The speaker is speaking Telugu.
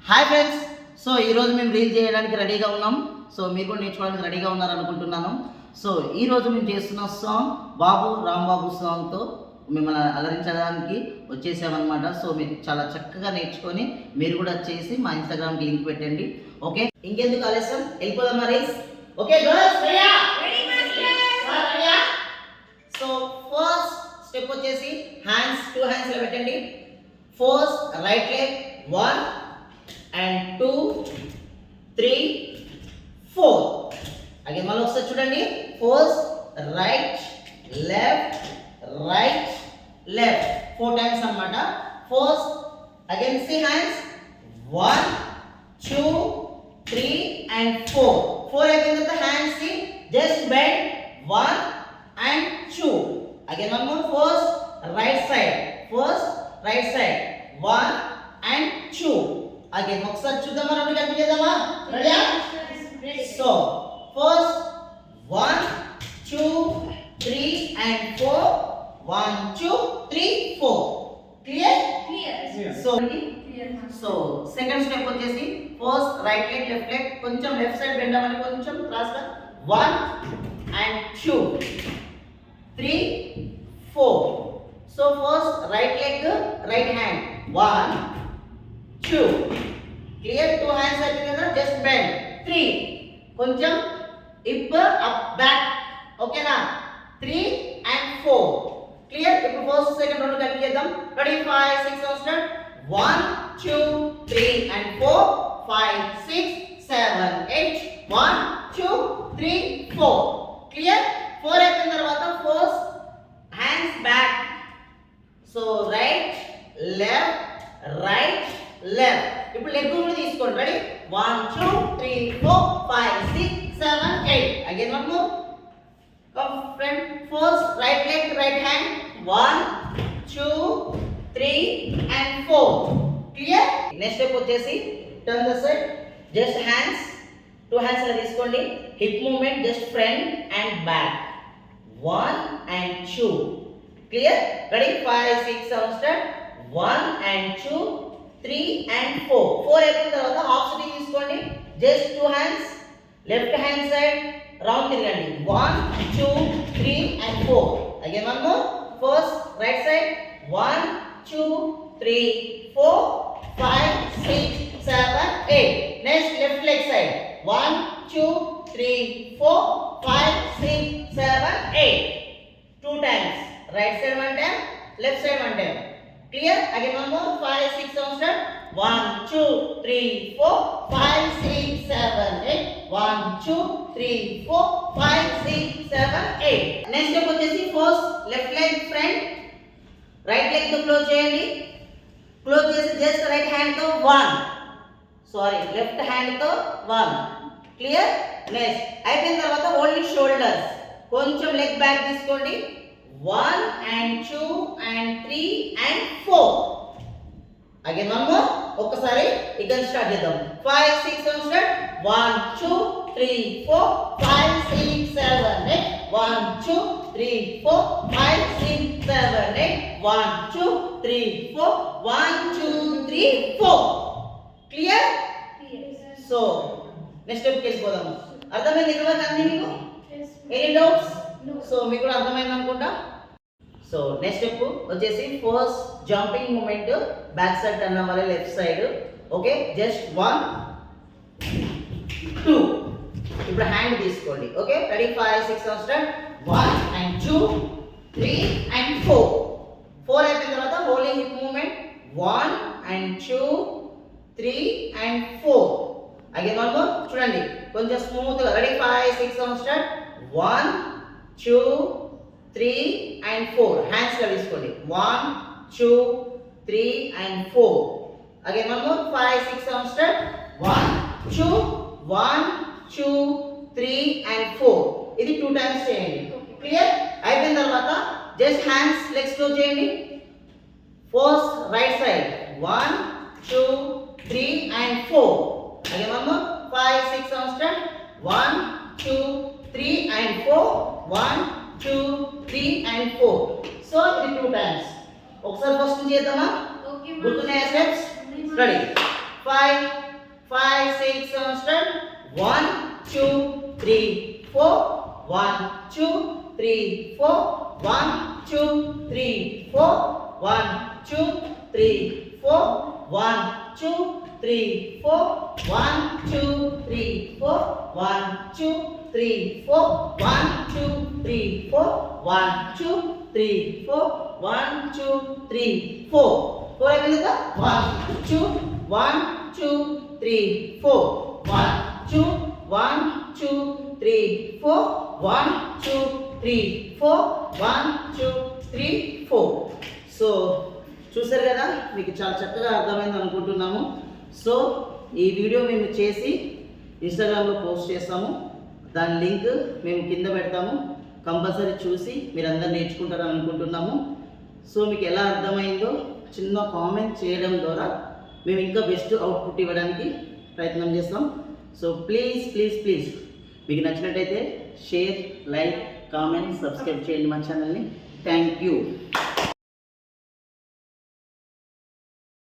Hi friends. సో ఈరోజు మేము రీల్ చేయడానికి రెడీగా ఉన్నాం. సో మీరు కూడా నేర్చుకోవడానికి రెడీగా ఉన్నారనుకుంటున్నాను. సో ఈరోజు మేము చేస్తున్న సాంగ్ బాబు రాంబాబు సాంగ్తో మిమ్మల్ని అలరించడానికి వచ్చేసామన్నమాట. సో మీరు చాలా చక్కగా నేర్చుకొని మీరు కూడా చేసి మా ఇన్స్టాగ్రామ్కి లింక్ పెట్టండి. ఓకే, ఇంకెందుకు ఆలస్యం, వెళ్ళిపోదామా రేస్? ఓకే గర్ల్స్, రెడీయా? సో ఫస్ట్ స్టెప్ వచ్చేసి టూ హ్యాండ్స్ ఇలా పెట్టండి. First right leg 1 and 2 3 4. Again మళ్ళీ ఒకసారి చూడండి. ఫస్ట్ రైట్ లెఫ్ట్ 4 టైమ్స్ అన్నమాట. ఫస్ట్ అగైన్ సి హ్యాండ్స్ 1 2 3 and 4 అయిపోయిన తర్వాత హ్యాండ్స్ సి just bend 1 and 2. Again one more. First right side 1 and 2. Again ఒకసారి చూద్దామా, రెండు కలిపి చేద్దామా? రెడీయా? So first 1 2 3 and 4 1 2 3 4. Clear? So second step వచ్చేసి first right leg left leg కొంచెం లెఫ్ట్ సైడ్ బెండ్ అవ్వాలి, కొంచెం క్రాస్ గా 1 and 2 3 4. So first right leg right hand 1 2. Clear? 2 hands అయిపోయింది కదా, జస్ట్ బెండ్ 3. కొంచెం ఇప్ అప్ బ్యాక్. ఓకేనా? 3 and 4. క్లియర్? ఇప్పుడు ఫస్ట్ సెకండ్ రెండు కలిపి చేద్దాం. రెడీ? 5 6 స్టార్ట్. 1 2 3 and 4 5 6 7 8 1 2 3 4. క్లియర్? 4 అయిపోయిన తర్వాత first hands back. So right left ఇప్పుడు లెగ్ కూడా తీసుకోండి. Ready? 1 2 3 4 5 6 7 8. Again one more. Come friend. First right leg right hand 1 2 3 and 4. Clear? Next step వచ్చేసి turn the side. Just hands 2 hands అలా తీసుకోండి. Hip movement just front and back 1 and 2. Clear? Ready? 5 6 7 start. 1 and 2 3 and 4 అయిపోయిన తర్వాత హాఫ్ సిట్టింగ్ తీసుకోండి. Just 2 hands left hand side round తిరగండి. 1 2 3 and 4. Again one more. First right side 1 2 3 4 5 6 7 8. Next left leg side 1 2 3 4 5 6 7 8. 2 times. Right side 1 time, left side 1 time. Clear? Again one more. 5 6 7 start. 1 2 3 4 5 6 7 8 1 2 3 4 5 6 7 8. Next step వచ్చేసి first left leg front right leg తో క్లోజ్ చేయండి. క్లోజ్ చేసి జస్ట్ రైట్ హ్యాండ్ తో లెఫ్ట్ హ్యాండ్ తో 1. క్లియర్? నెక్స్ట్ అయిపోయిన తర్వాత ఓన్లీ షోల్డర్స్. కొంచెం లెగ్ బ్యాక్ తీసుకోండి. 1 and 2 and 3 and 4. Again one more. ఒక్కసారి ఇక్కడ స్టార్ట్ చేద్దాం. 5 6 7 స్టార్ట్. 1 2 3 4 5 6 7 8 1 2 3 4 5 6 7 8 1 2 3 4 1 2 3 4. క్లియర్? సో నెక్స్ట్ స్టెప్కి వెళ్ళిపోదాము. అర్థమైంది ఇంతవరకు అన్ని మీకు? Any doubts? సో మీకు కూడా అర్థమైంది అనుకుంటా. సో నెక్స్ట్ స్టెప్ వచ్చేసి first jumping movement back side turn అవ్వాలి లెఫ్ట్ సైడ్. Okay, just 1 2. ఇప్పుడు హ్యాండ్ తీసుకోండి. Okay, ready? 5 6 7 start. 1 and 2 3 and 4 అయిపోయిన తర్వాత holding hip movement 1 and 2 3 and 4. Again one more. చూడండి కొంచెం స్మూత్ గా. రెడీ? 5 6 7 స్టార్ట్. 1 2 3 and 4. హ్యాండ్స్ గా తీసుకోండి. 1 2 3 and 4. Again one more. 5 6 7 start. 1 2 3 and 4. ఇది 2 టైమ్స్ చేయండి. క్లియర్? అయిపోయిన తర్వాత జస్ట్ హ్యాండ్స్ లెగ్స్ క్లోజ్ చేయండి. First right side 1 2 3 and 4. Again one more. 5 6 7 start. 1 2 3 and 4 1 2 3 and 4. So ఇది 2 టైమ్స్. ఒకసారి ఫస్ట్ చేద్దామా? గుర్తున్నాయా స్టెప్స్? రెడీ? 5 5, 5, 6, 7, start. 1, 2, 3, 4. 1, 2, 3, 4. 1, 2, 3, 4. 1, 2, 3, 4. 1, 2, 3, 4. 1, 2, 3, 4. 1, 2, 3, 4. 1, 2, 3, 4. 1, 2, 3, 4. 1, 2, 3, 4. 4 అయిపోయింది కదా? 1, 2, 1, 2, 3, 4. 1, 2, 1, 2, 3, 4. 1, 2, 3, 4. 1, 2, 3, 4. సో చూసారు కదా, మీకు చాలా చక్కగా అర్థమైంది అనుకుంటున్నాము. సో ఈ వీడియో మేము చేసి ఇన్స్టాగ్రామ్లో పోస్ట్ చేస్తాము. దాని లింక్ మేము కింద పెడతాము. కంపల్సరీ చూసి మీరందరూ నేర్చుకుంటారని అనుకుంటున్నాము. సో మీకు ఎలా అర్థమైందో చిన్న కామెంట్ చేయడం ద్వారా మేము ఇంకా బెస్ట్ అవుట్పుట్ ఇవ్వడానికి ప్రయత్నం చేస్తాం. సో ప్లీజ్ ప్లీజ్ ప్లీజ్ మీకు నచ్చినట్టయితే షేర్, లైక్, కామెంట్, సబ్స్క్రైబ్ చేయండి మా ఛానల్ని. Thank you.